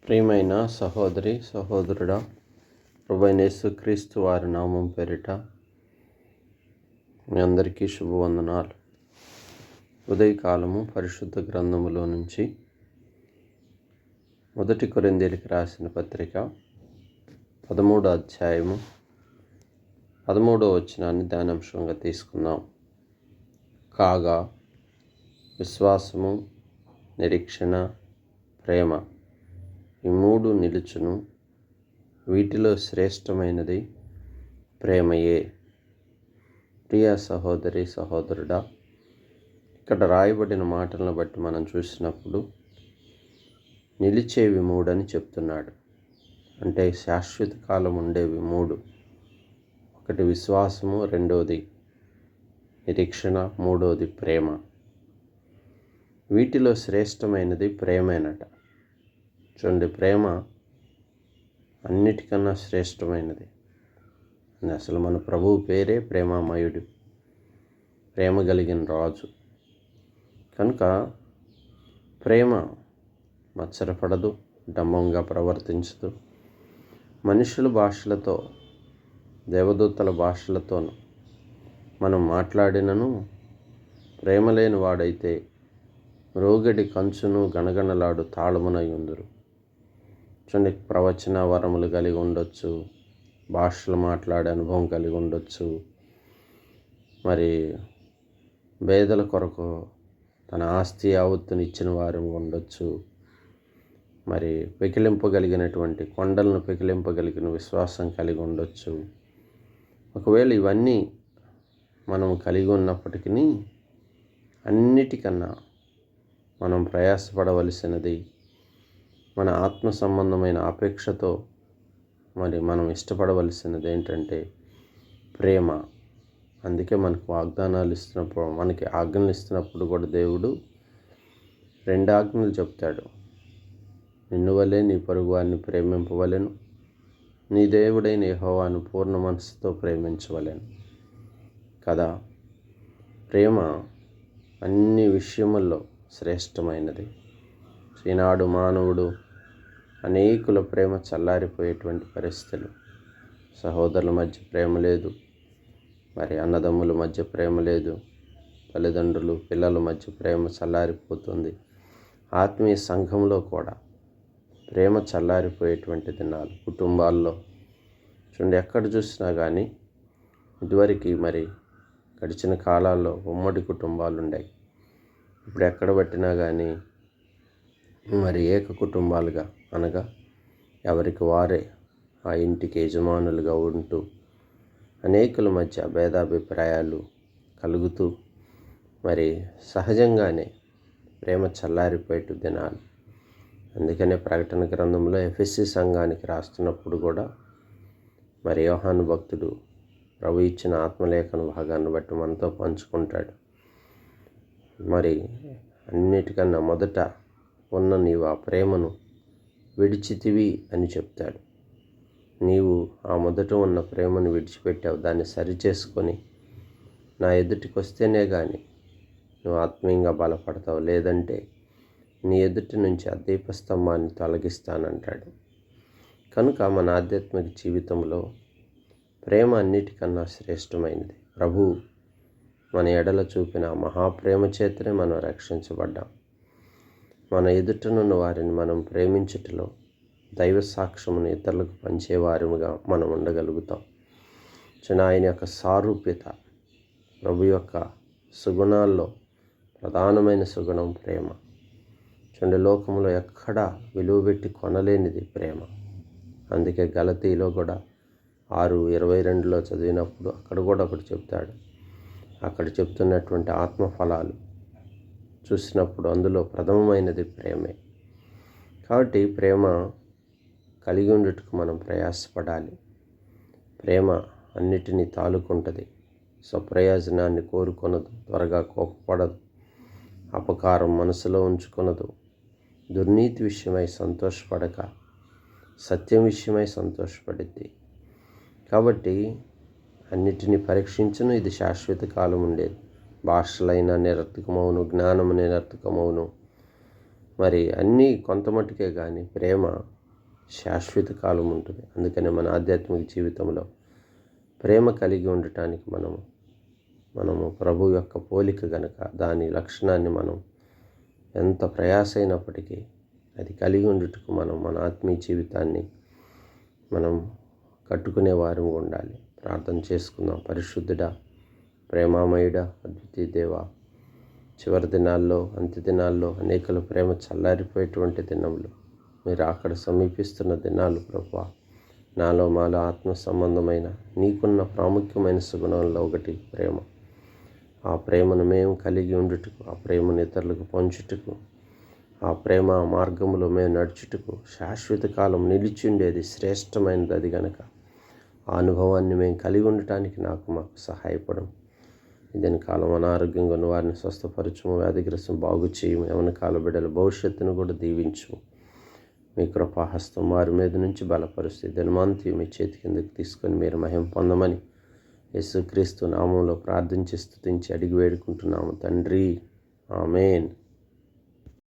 ప్రియమైన సహోదరి సహోదరుడా, ప్రభువైన యేసుక్రీస్తు వారి నామం పేరిట మీ అందరికీ శుభవందనాలు. ఉదయకాలము పరిశుద్ధ గ్రంథములో నుంచి 1 కొరింథీయులకు రాసిన పత్రిక 13వ అధ్యాయము 13వ వచనాన్ని ధ్యానాంశంగా తీసుకుందాం. కాగా విశ్వాసము, నిరీక్షణ, ప్రేమ ఈ మూడు నిలుచును. వీటిలో శ్రేష్టమైనది ప్రేమయే. ప్రియ సహోదరి సహోదరుడా, ఇక్కడ రాయబడిన మాటలను బట్టి మనం చూసినప్పుడు నిలిచేవి మూడని చెప్తున్నాడు. అంటే శాశ్వత కాలం ఉండేవి మూడు. ఒకటి విశ్వాసము, రెండవది నిరీక్షణ, మూడవది ప్రేమ. వీటిలో శ్రేష్టమైనది ప్రేమేనట. చూడండి, ప్రేమ అన్నిటికన్నా శ్రేష్టమైనది. అసలు మన ప్రభువు పేరే ప్రేమామయుడు, ప్రేమ కలిగిన రాజు. కనుక ప్రేమ మత్సరపడదు, డంబంగా ప్రవర్తించదు. మనుషుల భాషలతో, దేవదూతల భాషలతోనూ మనం మాట్లాడినను ప్రేమ లేని వాడైతే రోగడి కంచును గణగణలాడు తాళమునై ఉందురు. చూడండి, ప్రవచన వరములు కలిగి ఉండొచ్చు, భాషలు మాట్లాడే అనుభవం కలిగి ఉండొచ్చు, మరి పేదల కొరకు తన ఆస్తి యావత్తును ఇచ్చిన వారు ఉండొచ్చు, మరి పెకిలింపగలిగినటువంటి కొండలను పెకిలింపగలిగిన విశ్వాసం కలిగి ఉండొచ్చు. ఒకవేళ ఇవన్నీ మనం కలిగి ఉన్నప్పటికీ అన్నిటికన్నా మనం ప్రయాసపడవలసినది మన ఆత్మ సంబంధమైన అపేక్షతో మరి మనం ఇష్టపడవలసినది ఏంటంటే ప్రేమ. అందుకే మనకు వాగ్దానాలు ఇస్తున్నప్పుడు, మనకి ఆజ్ఞలు ఇస్తున్నప్పుడు కూడా దేవుడు 2 ఆజ్ఞలు చెప్తాడు. నిన్ను వలె నీ పొరుగు వారిని ప్రేమింపవలెను, నీ దేవుడైన యెహోవాను పూర్ణ మనసుతో ప్రేమించవలెను కదా. ప్రేమ అన్ని విషయముల్లో శ్రేష్టమైనది. ఈనాడు మానవుడు అనేకుల ప్రేమ చల్లారిపోయేటువంటి పరిస్థితులు. సహోదరుల మధ్య ప్రేమ లేదు, మరి అన్నదమ్ముల మధ్య ప్రేమ లేదు, తల్లిదండ్రులు పిల్లల మధ్య ప్రేమ చల్లారిపోతుంది. ఆత్మీయ సంఘంలో కూడా ప్రేమ చల్లారిపోయేటువంటి దినాలు కుటుంబాల్లో చూడండి. ఎక్కడ చూసినా కానీ ఇదివరకు మరి గడిచిన కాలాల్లో ఉమ్మడి కుటుంబాలు ఉండేవి. ఇప్పుడు ఎక్కడ పట్టినా కానీ మరి ఏక కుటుంబాలుగా, అనగా ఎవరికి వారే ఆ ఇంటికి యజమానులుగా ఉంటూ అనేకుల మధ్య భేదాభిప్రాయాలు కలుగుతూ మరి సహజంగానే ప్రేమ చల్లారిపోయేటు దినాలు. అందుకనే ప్రకటన గ్రంథంలో ఎఫెసీ సంఘానికి రాస్తున్నప్పుడు కూడా మరి యోహాను భక్తుడు ప్రభు ఇచ్చిన ఆత్మలేఖన భాగాన్ని బట్టి మనతో పంచుకుంటాడు. మరి అన్నిటికన్నా మొదట ఉన్న నీవు ఆ ప్రేమను విడిచితివి అని చెప్తాడు. నీవు ఆ మొదట ఉన్న ప్రేమను విడిచిపెట్టావు, దాన్ని సరిచేసుకొని నా ఎదుటికి వస్తేనే కానీ నువ్వు ఆత్మీయంగా బలపడతావు, లేదంటే నీ ఎదుటి నుంచి ఆ దీపస్తంభాన్ని తొలగిస్తానంటాడు. కనుక మన ఆధ్యాత్మిక జీవితంలో ప్రేమ అన్నిటికన్నా శ్రేష్టమైనది. ప్రభువు మన ఎడల చూపిన మహాప్రేమ చేతనే మనం రక్షించబడ్డాం. మన ఎదుటనున్న వారిని మనం ప్రేమించుటలో దైవ సాక్ష్యమును ఇతరులకు పంచేవారిగా మనం ఉండగలుగుతాం. ఆయన యొక్క సారూప్యత, ప్రభు యొక్క సుగుణాల్లో ప్రధానమైన సుగుణం ప్రేమ. చూడండి, లోకంలో ఎక్కడా విలువ పెట్టి కొనలేనిది ప్రేమ. అందుకే గలతీలో కూడా 6:22 చదివినప్పుడు అక్కడ కూడా ఒకటి చెప్తాడు. అక్కడ చెప్తున్నటువంటి ఆత్మఫలాలు చూసినప్పుడు అందులో ప్రథమమైనది ప్రేమే. కాబట్టి ప్రేమ కలిగి ఉండేట్టుకు మనం ప్రయాసపడాలి. ప్రేమ అన్నిటినీ తాలుకుంటుంది, స్వప్రయోజనాన్ని కోరుకొనదు, త్వరగా కోపపడదు, అపకారం మనసులో ఉంచుకొనదు, దుర్నీతి విషయమై సంతోషపడక సత్యం విషయమై సంతోషపడిద్ది. కాబట్టి అన్నిటినీ పరీక్షించును, ఇది శాశ్వత కాలం ఉండేది. భాషలైనా నిరర్థకమవును, జ్ఞానము నిరర్థకమవును, మరి అన్నీ కొంతమట్టుకే కానీ ప్రేమ శాశ్వత కాలం ఉంటుంది. అందుకని మన ఆధ్యాత్మిక జీవితంలో ప్రేమ కలిగి ఉండటానికి మనము ప్రభు యొక్క పోలిక గనక దాని లక్షణాన్ని మనం ఎంత ప్రయాసైనప్పటికీ అది కలిగి ఉండుటకు మన ఆత్మీయ జీవితాన్ని మనం కట్టుకునే వారు ఉండాలి. ప్రార్థన చేసుకుందాం. పరిశుద్ధుడా, ప్రేమామయుడా, అద్వితీయ దేవా, చివరి దినాల్లో, అంత్య దినాల్లో అనేకల ప్రేమ చల్లారిపోయేటువంటి దినములు, మీరు అక్కడ సమీపిస్తున్న దినాలు ప్రభువా, నాలో మాలో ఆత్మ సంబంధమైన నీకున్న ప్రాముఖ్యమైన సుగుణంలో ఒకటి ప్రేమ. ఆ ప్రేమను మేము కలిగి ఉండుటకు, ఆ ప్రేమను ఇతరులకు పంచుటకు, ఆ ప్రేమ మార్గంలో మేము నడుచుటకు, శాశ్వత కాలం నిలిచి ఉండేది శ్రేష్టమైనది అది గనక ఆ అనుభవాన్ని మేము కలిగి ఉండటానికి మాకు సహాయపడం. ఇదని కాలం అనారోగ్యంగా ఉన్న వారిని స్వస్థపరచము, వ్యాధిగ్రస్తం బాగు చేయము, యవన కాల బిడ్డల భవిష్యత్తును కూడా దీవించము. మీ కృపాహస్తం వారి మీద నుంచి బలపరుస్తే దినమంతి మీ చేతి కిందకి తీసుకొని మీరు మహిమ పొందమని యేసుక్రీస్తు నామంలో ప్రార్థించి స్తుతించి అడిగి వేడుకుంటున్నాము తండ్రి. ఆమేన్.